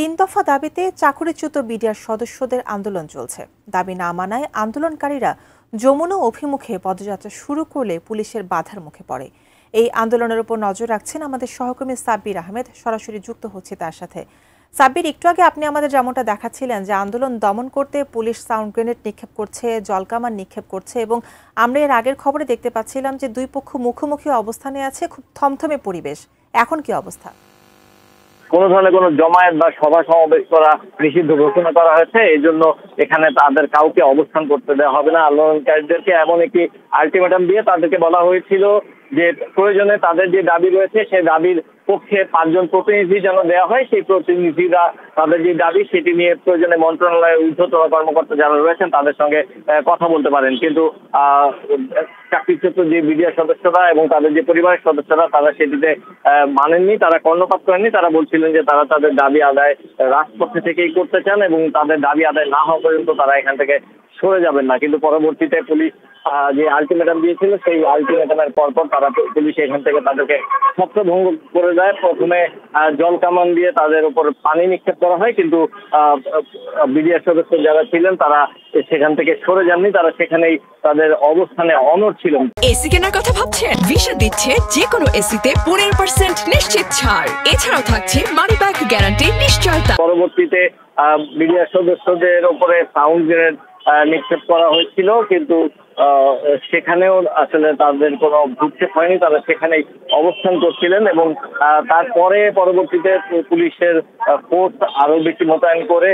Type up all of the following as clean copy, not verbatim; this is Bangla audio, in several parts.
তিন দফা দাবিতে চাকরিচ্যুত বিডিআর সদস্যদের আন্দোলন চলছে। দাবি না মানায় আন্দোলনকারীরা যমুনা অভিমুখে পদযাত্রা শুরু করলে পুলিশের বাধার মুখে পড়ে। এই আন্দোলনের উপর নজর রাখছেন আমাদের সহকর্মী সাব্বির আহমেদ। সরাসরি যুক্ত হচ্ছে তার সাথে। সাব্বির, একটু আগে আপনি আমাদের যেমনটা দেখাচ্ছিলেন যে আন্দোলন দমন করতে পুলিশ সাউন্ড গ্রেনেড নিক্ষেপ করছে, জলকামান নিক্ষেপ করছে, এবং আমরা এর আগের খবরে দেখতে পাচ্ছিলাম যে দুই পক্ষ মুখোমুখি অবস্থানে আছে, খুব থমথমে পরিবেশ। এখন কি অবস্থা? কোন ধরনের কোন জমায়েত বা সভা সমাবেশ করা নিষিদ্ধ ঘোষণা করা হয়েছে। এই জন্য এখানে তাদের কাউকে অবস্থান করতে দেওয়া হবে না। আন্দোলনকারীদেরকে এমন একটি আলটিমেটাম দিয়ে তাদেরকে বলা হয়েছিল যে প্রয়োজনে তাদের যে দাবি রয়েছে সেই দাবির পক্ষে 5 জন প্রতিনিধি যেন দেওয়া হয়। সেই প্রতিনিধিরা তাদের যে দাবি সেটি নিয়ে প্রয়োজনে মন্ত্রণালয়ের ঊর্ধ্বতন কর্মকর্তা যারা রয়েছেন তাদের সঙ্গে কথা বলতে পারেন। কিন্তু চাকরিচ্যুত যে বিডিআর সদস্যরা এবং তাদের যে পরিবারের সদস্যরা তারা সেটিতে মানেননি, তারা কর্ণপাত করেননি। তারা বলছিলেন যে তারা তাদের দাবি আদায় রাজপথে থেকেই করতে চান এবং তাদের দাবি আদায় না হওয়া পর্যন্ত তারা এখান থেকে সরে যাবেন না। কিন্তু পরবর্তীতে পুলিশ যে আলটিমেটাম দিয়েছিল সেই আলটিমেটামের পরপর পুলিশ এখান থেকে তাদেরকে ছত্রভঙ্গ করে দেয়। প্রথমে জল কামান দিয়ে তাদের উপর পানি নিক্ষেপ করা হয়, কিন্তু বিডিআর সদস্য যারা ছিলেন তারা সেখান থেকে সরে যাননি। তারা সেখানেই তাদের অবস্থানে অনড় ছিলেন। এসি কেনার কথা ভাবছেন? ভিশন দিচ্ছে যে কোনো এসিতে 15% নিশ্চিত ছাড়। এছাড়াও থাকছে মানি ব্যাক গ্যারান্টি নিশ্চয়তা। পরবর্তীতে বিডিআর সদস্যদের উপরে সাউন্ড গ্রেনেড নিক্ষেপ করা হয়েছিল, কিন্তু সেখানেও আসলে তাদের কোনো ভূক্ষেপ হয়নি। তারা সেখানেই অবস্থান করছিলেন এবং তারপরে পরবর্তীতে পুলিশের ফোর্স আরো বেশি মোতায়েন করে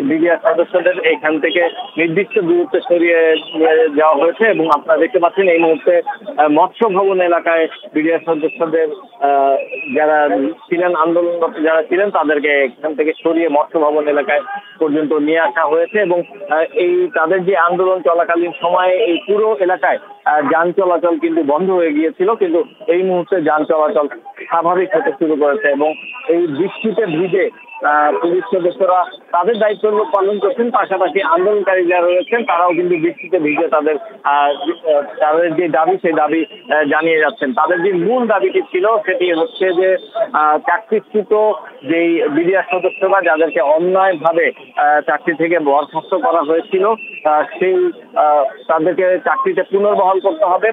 বিডিআর সদস্যদের এখান থেকে নির্দিষ্ট দূরত্বে সরিয়ে নিয়ে যাওয়া হয়েছে। এবং আপনারা দেখতে পাচ্ছেন এই মুহূর্তে মৎস্য ভবন এলাকায় বিডিআর সদস্যদের যারা ছিলেন, আন্দোলনরত যারা ছিলেন, তাদেরকে এখান থেকে সরিয়ে মৎস্য ভবন এলাকায় পর্যন্ত নিয়ে আসা হয়েছে। এবং এই তাদের যে আন্দোলন চলাকালীন সময়ে এই পুরো এলাকায় যান চলাচল কিন্তু বন্ধ হয়ে গিয়েছিল, কিন্তু এই মুহূর্তে যান চলাচল স্বাভাবিক হতে শুরু করেছে। এবং এই বৃষ্টিতে ভিজে পুলিশ সদস্যরা তাদের দায়িত্ব পালন করছেন, পাশাপাশি আন্দোলনকারী যারা রয়েছেন তারাও কিন্তু বৃষ্টিতে ভিজে তাদের যে দাবি সেই দাবি জানিয়ে যাচ্ছেন। তাদের যে মূল দাবিটি ছিল সেটি হচ্ছে যে চাকরিচ্যুত যেই বিডিআর সদস্যরা যাদেরকে অন্যায়ভাবে চাকরি থেকে বরখাস্ত করা হয়েছিল সেই তাদেরকে চাকরিতে পুনর্বহাল করতে হবে।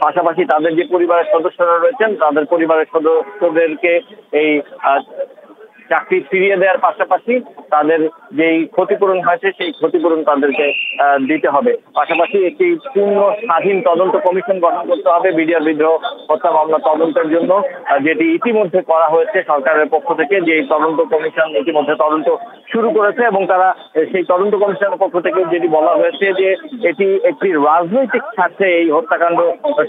পাশাপাশি তাদের যে পরিবারের সদস্যরা রয়েছেন তাদের পরিবারের সদস্যদেরকে এই চাকরি ফিরিয়ে দেওয়ার পাশাপাশি তাদের যেই ক্ষতিপূরণ হয়েছে সেই ক্ষতিপূরণ তাদেরকে দিতে হবে। পাশাপাশি একটি পূর্ণ স্বাধীন তদন্ত কমিশন গঠন করতে হবে বিডিআর বিদ্রোহ হত্যা মামলা তদন্তের জন্য, যেটি ইতিমধ্যে করা হয়েছে সরকারের পক্ষ থেকে। যে তদন্ত কমিশন ইতিমধ্যে তদন্ত শুরু করেছে এবং তারা সেই তদন্ত কমিশনের পক্ষ থেকে যেটি বলা হয়েছে যে এটি একটি রাজনৈতিক স্বার্থে এই হত্যাকাণ্ড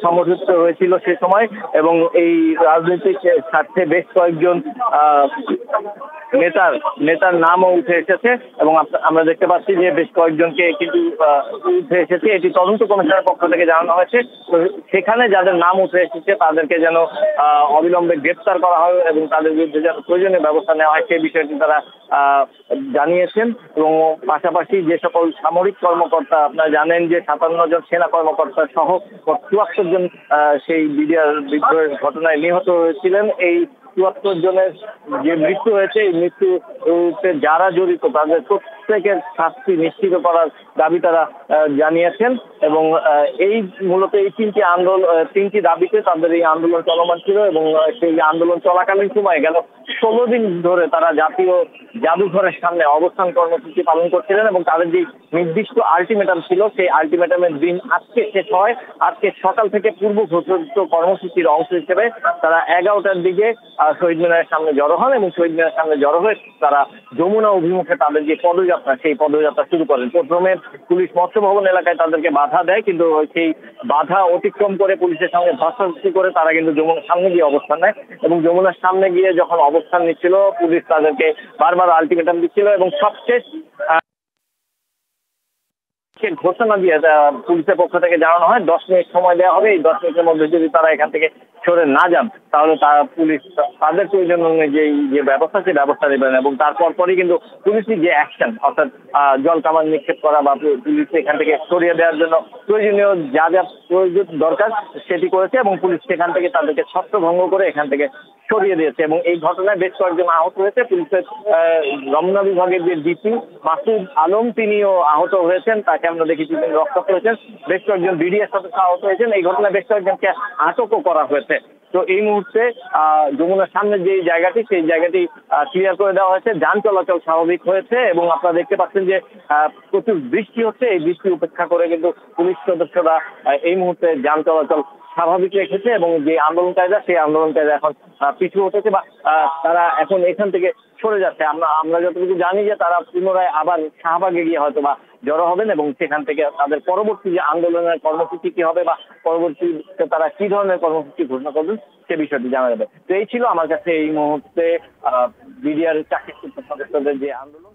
সংঘটিত হয়েছিল সে সময়, এবং এই রাজনৈতিক স্বার্থে বেশ কয়েকজন নেতার নামও উঠে এসেছে। এবং আমরা দেখতে পাচ্ছি যে বেশ কয়েকজনকে কিন্তু উঠে এসেছে, এটি তদন্ত কমিশনের পক্ষ থেকে জানানো হয়েছে। তো সেখানে যাদের নাম উঠে এসেছে তাদেরকে যেন অবিলম্বে গ্রেপ্তার করা হয় এবং তাদের বিরুদ্ধে যেন প্রয়োজনীয় ব্যবস্থা নেওয়া হয় সেই বিষয়টি তারা জানিয়েছেন। এবং পাশাপাশি যে সকল সামরিক কর্মকর্তা, আপনারা জানেন যে 57 জন সেনা কর্মকর্তা সহ 74 জন সেই বিডিআর বিদ্রোহের ঘটনায় নিহত হয়েছিলেন। এই 74 জনের যে মৃত্যু হয়েছে এই মৃত্যুতে যারা জড়িত তাদের প্রত্যেকের শাস্তি নিশ্চিত করার দাবি তারা জানিয়েছেন। এবং এই মূলত এই তিনটি দাবিতে তাদের এই আন্দোলন চলমান ছিল। এবং সেই আন্দোলন চলাকালীন সময় গেল 16 দিন ধরে তারা জাতীয় জাদুঘরের সামনে অবস্থান কর্মসূচি পালন করছিলেন এবং তাদের যে নির্দিষ্ট আলটিমেটাম ছিল সেই আলটিমেটামের দিন আজকে শেষ হয়। আজকে সকাল থেকে পূর্ব ঘোষিত কর্মসূচির অংশ হিসেবে তারা 11টার দিকে শহীদ মিনারের সামনে জড়ো হন এবং শহীদ মিনারের সামনে জড়ো হয়ে তারা যমুনা অভিমুখে তাদের যে পদযাত্রা সেই পদযাত্রা শুরু করেন। প্রথমে পুলিশ মৎস্য ভবন এলাকায় তাদেরকে বাধা দেয়, কিন্তু সেই বাধা অতিক্রম করে পুলিশের সঙ্গে ধস্তাধস্তি করে তারা কিন্তু যমুনার সামনে গিয়ে অবস্থান নেয়। এবং যমুনার সামনে গিয়ে যখন অবস্থান নিচ্ছিল পুলিশ তাদেরকে বারবার আলটিমেটাম দিচ্ছিল এবং ঘোষণা দিয়ে পুলিশের পক্ষ থেকে জানানো হয় 10 মিনিট সময় দেওয়া হবে। এই 10 মিনিটের মধ্যে যদি তারা এখান থেকে সরে না যান তাহলে তারা পুলিশ তাদের প্রয়োজন অনুযায়ী যে ব্যবস্থা সেই ব্যবস্থা নেবেন। এবং তারপর পরই কিন্তু পুলিশের যে অ্যাকশন অর্থাৎ জল কামান নিক্ষেপ করা বা পুলিশ এখান থেকে সরিয়ে দেওয়ার জন্য প্রয়োজনীয় যা যা প্রয়োজন দরকার সেটি করেছে এবং পুলিশ সেখান থেকে তাদেরকে ছত্রভঙ্গ করে এখান থেকে সরিয়ে দিয়েছে। এবং এই ঘটনায় বেশ কয়েকজন আহত হয়েছে। পুলিশের রমনা বিভাগের যে ডিসি মাসুদ আলম তিনিও আহত হয়েছেন, তাকে আমরা দেখেছি তিনি রক্তাক্ত হয়েছেন। বেশ কয়েকজন বিডিএর সদস্য আহত হয়েছেন। এই ঘটনায় বেশ কয়েকজনকে আটকও করা হয়েছে। তো এই মুহূর্তে যমুনার সামনে যে জায়গাটি সেই জায়গাটি ক্লিয়ার করে দেওয়া হয়েছে, যান চলাচল স্বাভাবিক হয়েছে এবং আপনারা দেখতে পাচ্ছেন যে প্রচুর বৃষ্টি হচ্ছে। এই বৃষ্টি উপেক্ষা করে কিন্তু পুলিশ সদস্যরা এই মুহূর্তে যান চলাচল স্বাভাবিক রেখেছে এবং যে আন্দোলনকারীরা সেই আন্দোলনকারীরা এখন পিছু হটেছে বা তারা এখন এখান থেকে সরে যাচ্ছে। আমরা যতটুকু জানি যে তারা পুনরায় আবার শাহবাগে গিয়ে হয়তো বা জড়ো হবেন এবং সেখান থেকে তাদের পরবর্তী যে আন্দোলনের কর্মসূচি কি হবে বা পরবর্তীতে তারা কি ধরনের কর্মসূচি ঘোষণা করবেন সে বিষয়টি জানা যাবে। তো এই ছিল আমার কাছে এই মুহূর্তে বিডিআর চাকরি সদস্যদের যে আন্দোলন।